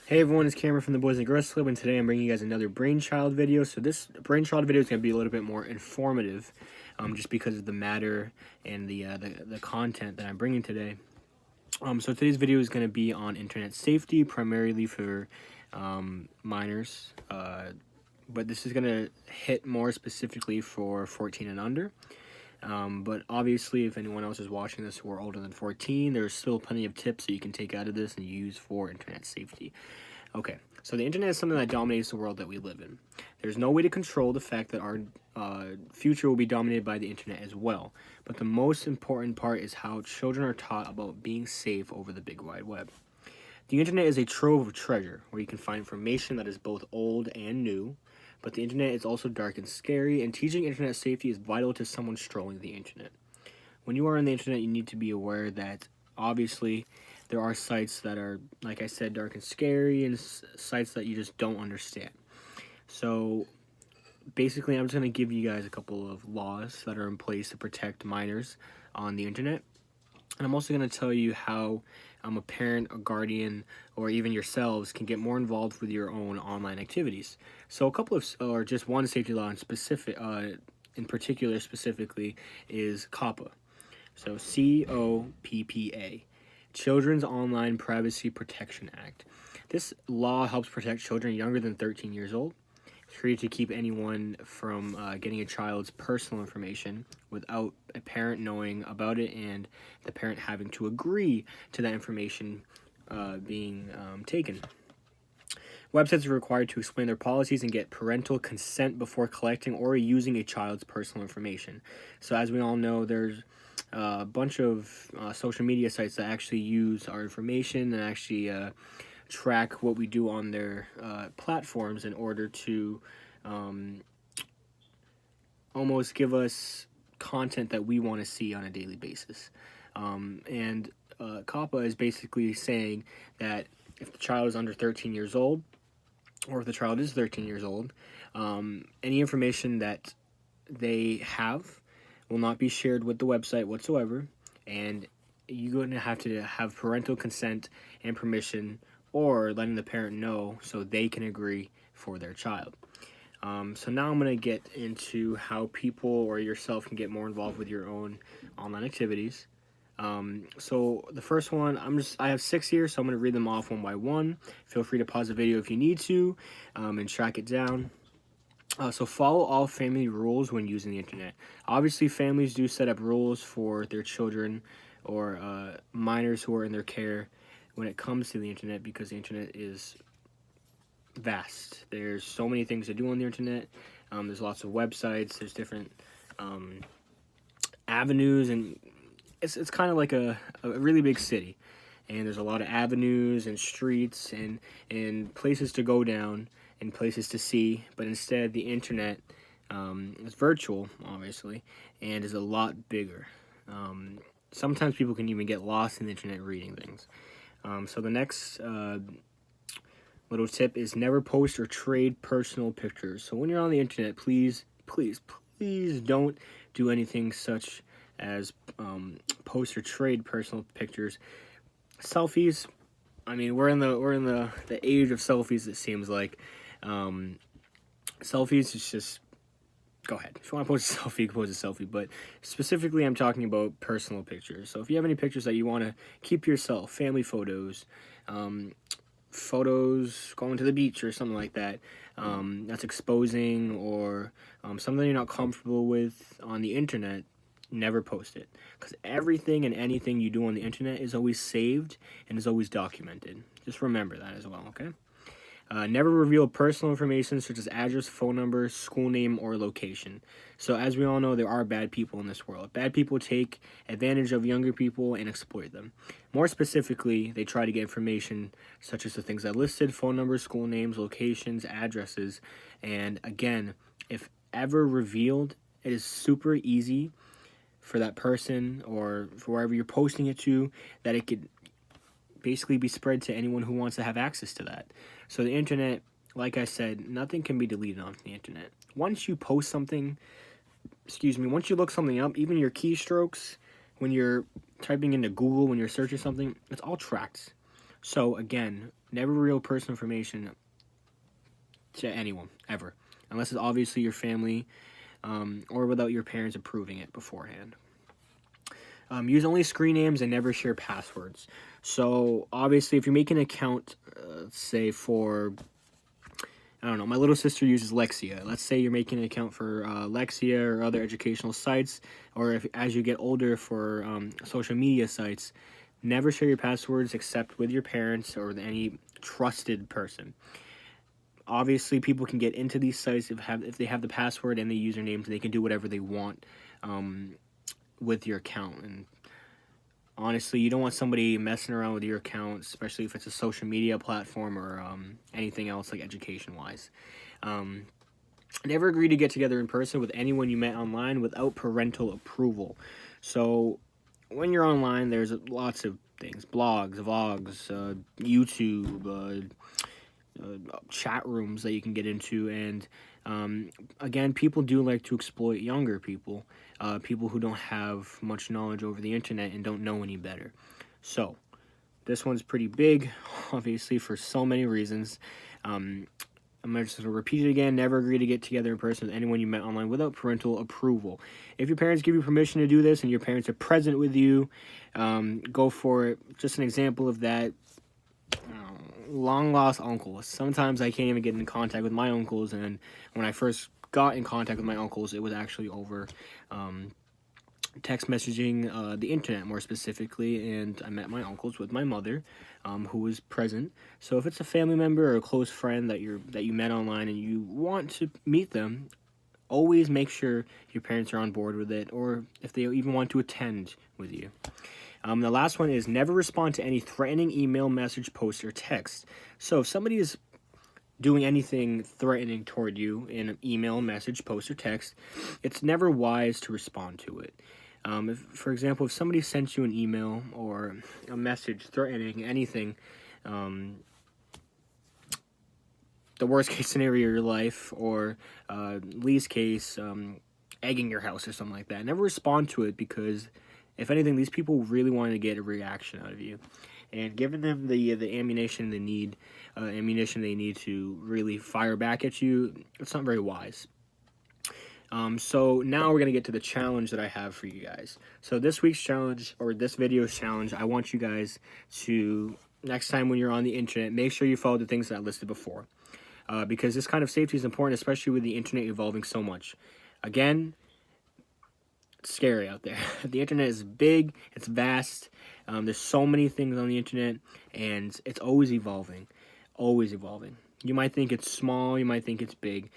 Hey everyone, it's Cameron from the Boys and Girls Club, and today I'm bringing you guys another Brainchild video. So this Brainchild video is going to be a little bit more informative, just because of the matter and the content that I'm bringing today. So today's video is going to be on internet safety, primarily for minors, but this is going to hit more specifically for 14 and under. But obviously, if anyone else is watching this who are older than 14, there's still plenty of tips that you can take out of this and use for internet safety. Okay, so the internet is something that dominates the world that we live in. There's no way to control the fact that our future will be dominated by the internet as well. But the most important part is how children are taught about being safe over the big wide web. The internet is a trove of treasure where you can find information that is both old and new. But the internet is also dark and scary, and teaching internet safety is vital to someone strolling the internet. When you are on the internet, you need to be aware that obviously there are sites that are, like I said, dark and scary, and sites that you just don't understand. So basically, I'm just going to give you guys a couple of laws that are in place to protect minors on the internet. And I'm also going to tell you how a parent, a guardian, or even yourselves can get more involved with your own online activities. So a couple of, or just one safety law in particular specifically, is COPPA. So COPPA, Children's Online Privacy Protection Act. This law helps protect children younger than 13 years old. It's created to keep anyone from getting a child's personal information without a parent knowing about it and the parent having to agree to that information being taken. Websites are required to explain their policies and get parental consent before collecting or using a child's personal information. So as we all know, there's a bunch of social media sites that actually use our information and actually track what we do on their platforms in order to almost give us content that we want to see on a daily basis. And COPPA is basically saying that if the child is under 13 years old, or if the child is 13 years old, any information that they have will not be shared with the website whatsoever, and you're going to have parental consent and permission, or letting the parent know so they can agree for their child. So now I'm going to get into how people or yourself can get more involved with your own online activities. So the first one, I have 6 here, so I'm going to read them off one by one. Feel free to pause the video if you need to, and track it down. So follow all family rules when using the internet. Obviously, families do set up rules for their children or minors who are in their care when it comes to the internet, because the internet is vast. There's so many things to do on the internet. There's lots of websites. There's different avenues, and it's kind of like a really big city. And there's a lot of avenues and streets and places to go down and places to see. But instead, the internet is virtual, obviously, and is a lot bigger. Sometimes people can even get lost in the internet reading things. So the next little tip is never post or trade personal pictures. So when you're on the internet, please don't do anything such as post or trade personal pictures. Selfies, I mean, we're in the age of selfies, it seems like. Selfies is just, go ahead. If you want to post a selfie, you can post a selfie. But specifically, I'm talking about personal pictures. So if you have any pictures that you want to keep yourself, family photos, photos going to the beach or something like that, that's exposing, or something you're not comfortable with on the internet, never post it. Because everything and anything you do on the internet is always saved and is always documented. Just remember that as well, okay? Never reveal personal information such as address, phone number, school name, or location. So as we all know, there are bad people in this world. Bad people take advantage of younger people and exploit them. More specifically, they try to get information such as the things I listed: phone numbers, school names, locations, addresses. And again, if ever revealed, it is super easy for that person or for wherever you're posting it to, that it could basically be spread to anyone who wants to have access to that. So the internet, like I said, nothing can be deleted off the internet. Once you post something, once you look something up, even your keystrokes, when you're typing into Google, when you're searching something, it's all tracked. So again, Never reveal personal information to anyone, ever. Unless it's obviously your family, or without your parents approving it beforehand. Use only screen names and never share passwords. So, obviously, if you're making an account, say for, I don't know, my little sister uses Lexia. Let's say you're making an account for Lexia or other educational sites, or if as you get older for social media sites, never share your passwords except with your parents or with any trusted person. Obviously, people can get into these sites if they have the password and the usernames, they can do whatever they want with your account. And honestly, you don't want somebody messing around with your account, especially if it's a social media platform or anything else like education-wise. Never agree to get together in person with anyone you met online without parental approval. So when you're online, there's lots of things: blogs, vlogs, YouTube, chat rooms that you can get into. And again, people do like to exploit younger people, people who don't have much knowledge over the internet and don't know any better. So this one's pretty big, obviously, for so many reasons. I'm just going to repeat it again. Never agree to get together in person with anyone you met online without parental approval. If your parents give you permission to do this and your parents are present with you, go for it. Just an example of that: long lost uncles. Sometimes I can't even get in contact with my uncles, and when I first got in contact with my uncles, it was actually over text messaging, the internet more specifically, and I met my uncles with my mother, who was present. So if it's a family member or a close friend that you met online and you want to meet them, always make sure your parents are on board with it, or if they even want to attend with you. The last one is never respond to any threatening email, message, post, or text. So if somebody is doing anything threatening toward you in an email, message, post, or text, it's never wise to respond to it. For example, if somebody sent you an email or a message threatening anything, the worst case scenario of your life, or least case, egging your house or something like that, never respond to it, because if anything, these people really want to get a reaction out of you, and giving them the ammunition they need to really fire back at you, it's not very wise. So now we're going to get to the challenge that I have for you guys. So this week's challenge, or this video's challenge, I want you guys to, next time when you're on the internet, make sure you follow the things that I listed before. Because this kind of safety is important, especially with the internet evolving so much. Again, it's scary out there. The internet is big, it's vast, there's so many things on the internet, and it's always evolving, always evolving. You might think it's small, you might think it's big,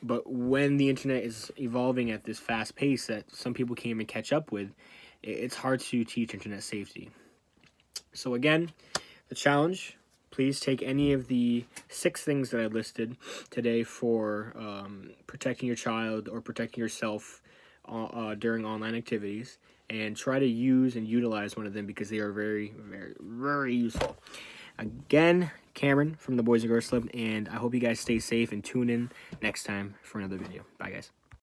but when the internet is evolving at this fast pace that some people can't even catch up with, it's hard to teach internet safety. So again, the challenge: please take any of the 6 things that I listed today for protecting your child or protecting yourself during online activities, and try to use and utilize one of them, because they are very, very, very useful. Again, Cameron from the Boys and Girls Club, and I hope you guys stay safe and tune in next time for another video. Bye, guys.